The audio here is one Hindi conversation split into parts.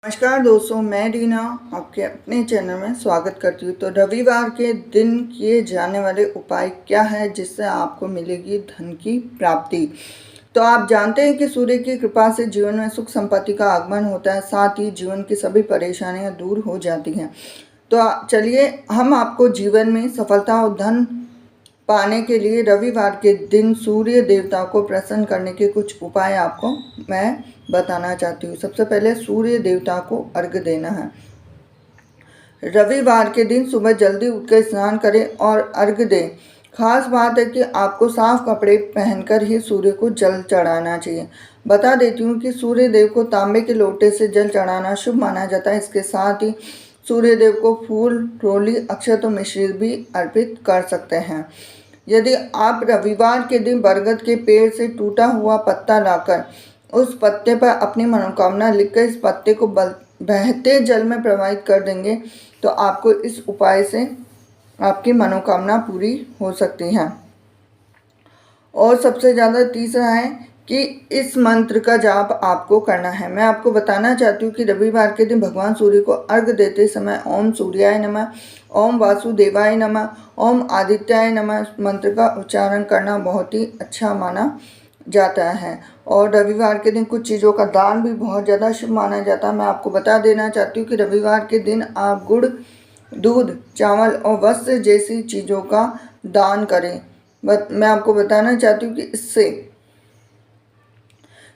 नमस्कार दोस्तों, मैं रीना आपके अपने चैनल में स्वागत करती हूँ। तो रविवार के दिन किए जाने वाले उपाय क्या है जिससे आपको मिलेगी धन की प्राप्ति। तो आप जानते हैं कि सूर्य की कृपा से जीवन में सुख संपत्ति का आगमन होता है, साथ ही जीवन की सभी परेशानियां दूर हो जाती हैं। तो चलिए हम आपको जीवन में सफलता और धन पाने के लिए रविवार के दिन सूर्य देवता को प्रसन्न करने के कुछ उपाय आपको मैं बताना चाहती हूँ। सबसे पहले सूर्य देवता को अर्घ्य देना है। रविवार के दिन सुबह जल्दी उठकर स्नान करें और अर्घ्य दें। खास बात है कि आपको साफ कपड़े पहनकर ही सूर्य को जल चढ़ाना चाहिए। बता देती हूँ कि सूर्य देव को तांबे के लोटे से जल चढ़ाना शुभ माना जाता है। इसके साथ ही सूर्य देव को फूल, रोली, अक्षत और मिश्री भी अर्पित कर सकते हैं। यदि आप रविवार के दिन बरगद के पेड़ से टूटा हुआ पत्ता लाकर उस पत्ते पर अपनी मनोकामना लिखकर इस पत्ते को बहते जल में प्रवाहित कर देंगे तो आपको इस उपाय से आपकी मनोकामना पूरी हो सकती है। और सबसे ज़्यादा तीसरा है कि इस मंत्र का जाप आपको करना है। मैं आपको बताना चाहती हूँ कि रविवार के दिन भगवान सूर्य को अर्घ्य देते समय ओम सूर्याय नमः, ओम वासुदेवाय नमः, ओम आदित्याय नमः मंत्र का उच्चारण करना बहुत ही अच्छा माना जाता है। और रविवार के दिन कुछ चीज़ों का दान भी बहुत ज़्यादा शुभ माना जाता है। मैं आपको बता देना चाहती हूँ कि रविवार के दिन आप गुड़, दूध, चावल और वस्त्र जैसी चीज़ों का दान करें। मैं आपको बताना चाहती हूँ कि इससे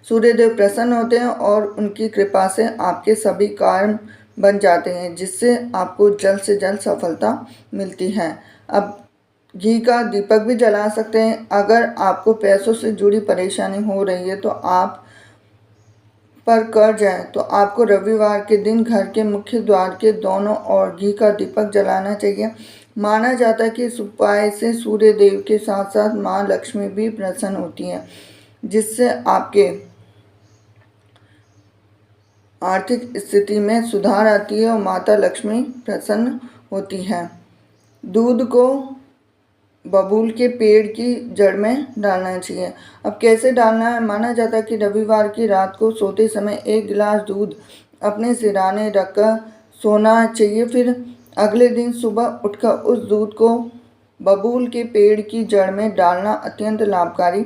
सूर्यदेव प्रसन्न होते हैं और उनकी कृपा से आपके सभी कार्य बन जाते हैं, जिससे आपको जल्द से जल्द सफलता मिलती है। अब घी का दीपक भी जला सकते हैं। अगर आपको पैसों से जुड़ी परेशानी हो रही है तो आप पर कर्ज है तो आपको रविवार के दिन घर के मुख्य द्वार के दोनों ओर घी का दीपक जलाना चाहिए। माना जाता है कि इस उपाय से सूर्य देव के साथ साथ माँ लक्ष्मी भी प्रसन्न होती हैं, जिससे आपके आर्थिक स्थिति में सुधार आती है और माता लक्ष्मी प्रसन्न होती है। दूध को बबूल के पेड़ की जड़ में डालना चाहिए। अब कैसे डालना है? माना जाता है कि रविवार की रात को सोते समय 1 गिलास दूध अपने सिरहाने रखकर सोना चाहिए। फिर अगले दिन सुबह उठकर उस दूध को बबूल के पेड़ की जड़ में डालना अत्यंत लाभकारी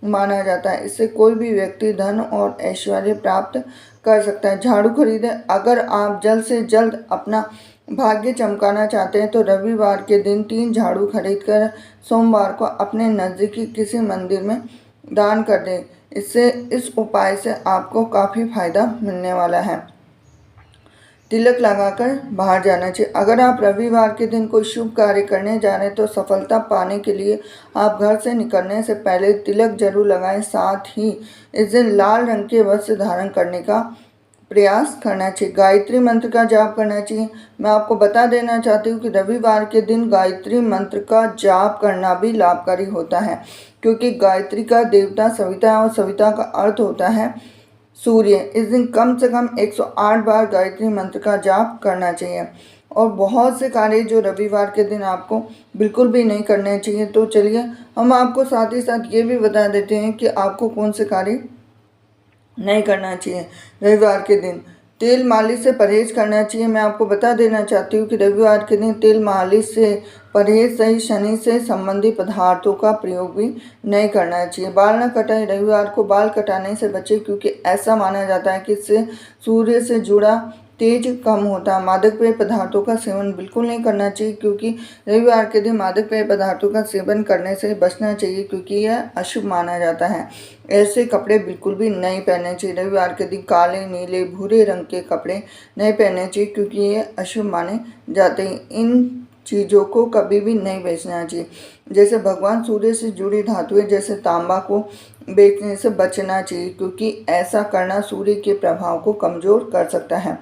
माना जाता है। इससे कोई भी व्यक्ति धन और ऐश्वर्य प्राप्त कर सकता है। झाड़ू खरीदें। अगर आप जल्द से जल्द अपना भाग्य चमकाना चाहते हैं तो रविवार के दिन 3 झाड़ू खरीदकर सोमवार को अपने नज़दीकी किसी मंदिर में दान कर दें। इस उपाय से आपको काफ़ी फायदा मिलने वाला है। तिलक लगाकर बाहर जाना चाहिए। अगर आप रविवार के दिन कोई शुभ कार्य करने जा रहे हैं तो सफलता पाने के लिए आप घर से निकलने से पहले तिलक जरूर लगाएं। साथ ही इस दिन लाल रंग के वस्त्र धारण करने का प्रयास करना चाहिए। गायत्री मंत्र का जाप करना चाहिए। मैं आपको बता देना चाहती हूँ कि रविवार के दिन गायत्री मंत्र का जाप करना भी लाभकारी होता है, क्योंकि गायत्री का देवता सविता है और सविता का अर्थ होता है सूर्य। इस दिन कम से कम 108 बार गायत्री मंत्र का जाप करना चाहिए। और बहुत से कार्य जो रविवार के दिन आपको बिल्कुल भी नहीं करने चाहिए। तो चलिए हम आपको साथ ही साथ ये भी बता देते हैं कि आपको कौन से कार्य नहीं करना चाहिए रविवार के दिन। तेल मालिश से परहेज करना चाहिए। मैं आपको बता देना चाहती हूँ कि रविवार के दिन तेल मालिश से परहेज सही शनि से संबंधित पदार्थों का प्रयोग भी नहीं करना चाहिए। बाल न कटाएं। रविवार को बाल कटाने से बचें, क्योंकि ऐसा माना जाता है कि इससे सूर्य से जुड़ा तेज कम होता है। मादक पेय पदार्थों का सेवन बिल्कुल नहीं करना चाहिए, क्योंकि रविवार के दिन मादक पेय पदार्थों का सेवन करने से बचना चाहिए, क्योंकि यह अशुभ माना जाता है। ऐसे कपड़े बिल्कुल भी नहीं पहनने चाहिए। रविवार के दिन काले, नीले, भूरे रंग के कपड़े नहीं पहनने चाहिए, क्योंकि ये अशुभ माने जाते हैं। इन चीज़ों को कभी भी नहीं बेचना चाहिए। जैसे भगवान सूर्य से जुड़ी धातुएं जैसे तांबा को बेचने से बचना चाहिए, क्योंकि ऐसा करना सूर्य के प्रभाव को कमज़ोर कर सकता है।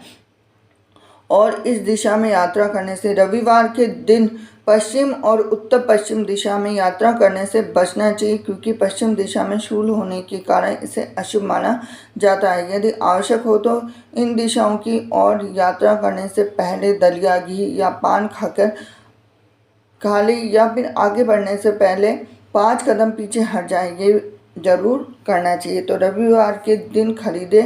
और इस दिशा में यात्रा करने से रविवार के दिन पश्चिम और उत्तर पश्चिम दिशा में यात्रा करने से बचना चाहिए, क्योंकि पश्चिम दिशा में शूल होने के कारण इसे अशुभ माना जाता है। यदि आवश्यक हो तो इन दिशाओं की ओर यात्रा करने से पहले दलिया, घी या पान खाकर खा ले, या फिर आगे बढ़ने से पहले 5 कदम पीछे हट जाए, ये जरूर करना चाहिए। तो रविवार के दिन खरीदे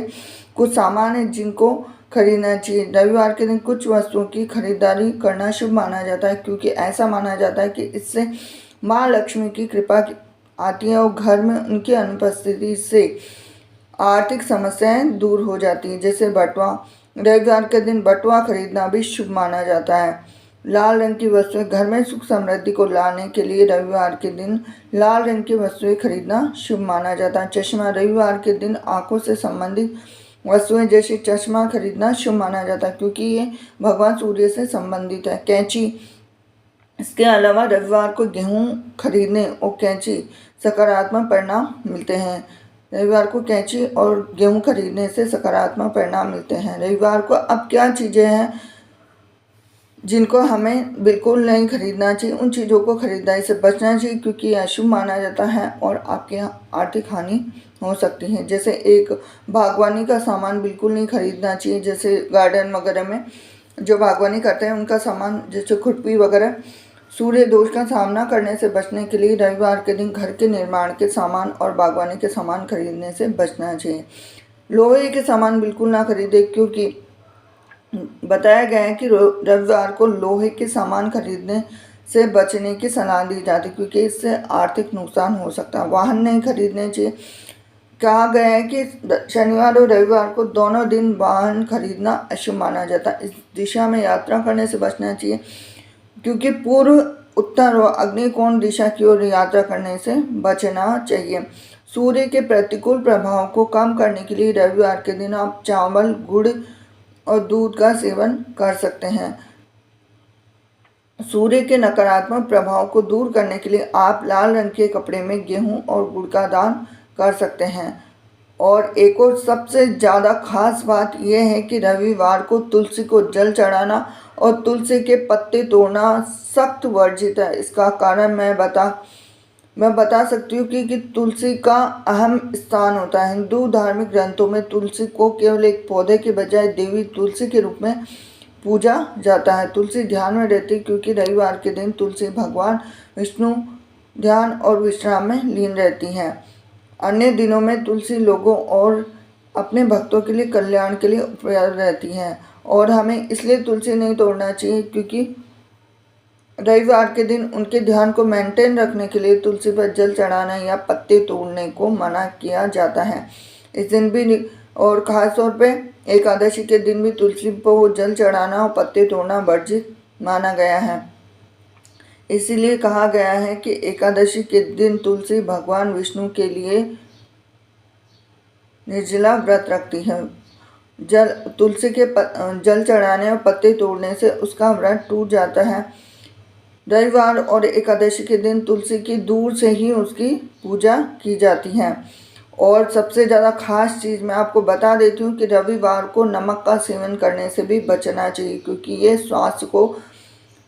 कुछ सामान है जिनको खरीदना चाहिए। रविवार के दिन कुछ वस्तुओं की खरीदारी करना शुभ माना जाता है, क्योंकि ऐसा माना जाता है कि इससे माँ लक्ष्मी की कृपा आती है और घर में उनकी अनुपस्थिति से आर्थिक समस्याएं दूर हो जाती हैं। जैसे बटुआ, रविवार के दिन बटुआ खरीदना भी शुभ माना जाता है। लाल रंग की वस्तुएं, घर में सुख समृद्धि को लाने के लिए रविवार के दिन लाल रंग की वस्तुएं खरीदना शुभ माना जाता है। चश्मा, रविवार के दिन आंखों से संबंधित वस्तुएं जैसे चश्मा खरीदना शुभ माना जाता है, क्योंकि ये भगवान सूर्य से संबंधित है। कैंची, इसके अलावा रविवार को गेहूं खरीदने और कैंची सकारात्मक परिणाम मिलते हैं। रविवार को कैंची और गेहूं खरीदने से सकारात्मक परिणाम मिलते हैं। रविवार को अब क्या चीज़ें हैं जिनको हमें बिल्कुल नहीं खरीदना चाहिए, उन चीज़ों को खरीदारी से बचना चाहिए, क्योंकि यह अशुभ माना जाता है और आपके आर्थिक हानि हो सकती है। जैसे एक बागवानी का सामान बिल्कुल नहीं खरीदना चाहिए, जैसे गार्डन वगैरह में जो बागवानी करते हैं उनका सामान जैसे खुरपी वगैरह। सूर्य दोष का सामना करने से बचने के लिए रविवार के दिन घर के निर्माण के सामान और बागवानी के सामान खरीदने से बचना चाहिए। लोहे के सामान बिल्कुल ना खरीदें, क्योंकि बताया गया है कि रविवार को लोहे के सामान खरीदने से बचने की सलाह दी जाती है, क्योंकि इससे आर्थिक नुकसान हो सकता है। वाहन नहीं खरीदने चाहिए। कहा गया है कि शनिवार और रविवार को दोनों दिन वाहन खरीदना अशुभ माना जाता है। इस दिशा में यात्रा करने से बचना चाहिए, क्योंकि पूर्व, उत्तर और अग्निकोण दिशा की ओर यात्रा करने से बचना चाहिए। सूर्य के प्रतिकूल प्रभाव को कम करने के लिए रविवार के दिन आप चावल, गुड़ और दूध का सेवन कर सकते हैं। सूर्य के नकारात्मक प्रभाव को दूर करने के लिए आप लाल रंग के कपड़े में गेहूं और गुड़ का दान कर सकते हैं। और एक और सबसे ज़्यादा खास बात यह है कि रविवार को तुलसी को जल चढ़ाना और तुलसी के पत्ते तोड़ना सख्त वर्जित है। इसका कारण मैं बता सकती हूँ कि तुलसी का अहम स्थान होता है। हिंदू धार्मिक ग्रंथों में तुलसी को केवल एक पौधे के बजाय देवी तुलसी के रूप में पूजा जाता है। तुलसी ध्यान में रहती है, क्योंकि रविवार के दिन तुलसी भगवान विष्णु ध्यान और विश्राम में लीन रहती हैं। अन्य दिनों में तुलसी लोगों और अपने भक्तों के लिए कल्याण के लिए उपयोग रहती हैं, और हमें इसलिए तुलसी नहीं तोड़ना चाहिए, क्योंकि रविवार के दिन उनके ध्यान को मेंटेन रखने के लिए तुलसी पर जल चढ़ाना या पत्ते तोड़ने को मना किया जाता है। इस दिन भी और ख़ास तौर पे एकादशी के दिन भी तुलसी पर जल चढ़ाना और पत्ते तोड़ना वर्जित माना गया है। इसीलिए कहा गया है कि एकादशी के दिन तुलसी भगवान विष्णु के लिए निर्जला व्रत रखती है। तुलसी के जल चढ़ाने और पत्ते तोड़ने से उसका व्रत टूट जाता है। रविवार और एकादशी के दिन तुलसी की दूर से ही उसकी पूजा की जाती है। और सबसे ज़्यादा खास चीज़ मैं आपको बता देती हूँ कि रविवार को नमक का सेवन करने से भी बचना चाहिए, क्योंकि ये स्वास्थ्य को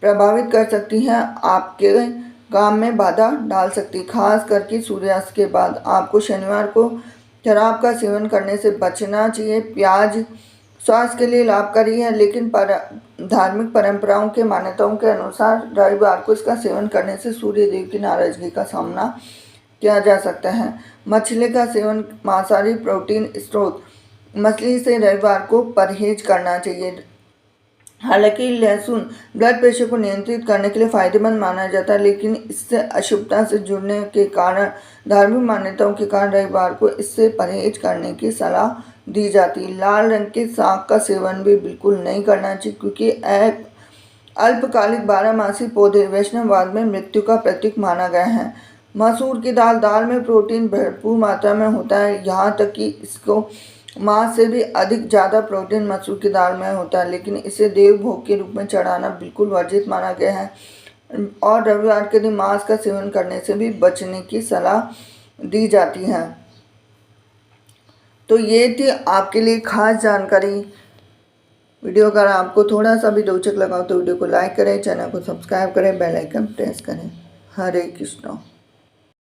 प्रभावित कर सकती हैं, आपके काम में बाधा डाल सकती। खास करके सूर्यास्त के बाद आपको शनिवार को शराब का सेवन करने से बचना चाहिए। प्याज स्वास्थ्य के लिए लाभकारी है, लेकिन धार्मिक परंपराओं के मान्यताओं के अनुसार रविवार को इसका सेवन करने से सूर्य देव की नाराजगी का सामना किया जा सकता है। मछली का सेवन मांसाहारी प्रोटीन स्रोत मछली से रविवार को परहेज करना चाहिए। हालांकि लहसुन ब्लड प्रेशर को नियंत्रित करने के लिए फायदेमंद माना जाता है, लेकिन इससे अशुभता से जुड़ने के कारण, धार्मिक मान्यताओं के कारण रविवार को इससे परहेज करने की सलाह दी जाती है। लाल रंग के साग का सेवन भी बिल्कुल नहीं करना चाहिए, क्योंकि अल्पकालिक बारहमासी पौधे वैष्णववाद में मृत्यु का प्रतीक माना गया है। मसूर की दाल में प्रोटीन भरपूर मात्रा में होता है, यहाँ तक कि इसको मांस से भी अधिक ज़्यादा प्रोटीन मसूर की दाल में होता है, लेकिन इसे देव भोग के रूप में चढ़ाना बिल्कुल वर्जित माना गया है। और रविवार के दिन मांस का सेवन करने से भी बचने की सलाह दी जाती है। तो ये थी आपके लिए खास जानकारी। वीडियो अगर आपको थोड़ा सा भी रोचक लगा तो वीडियो को लाइक करें, चैनल को सब्सक्राइब करें, बेल आइकन प्रेस करें। हरे कृष्णा।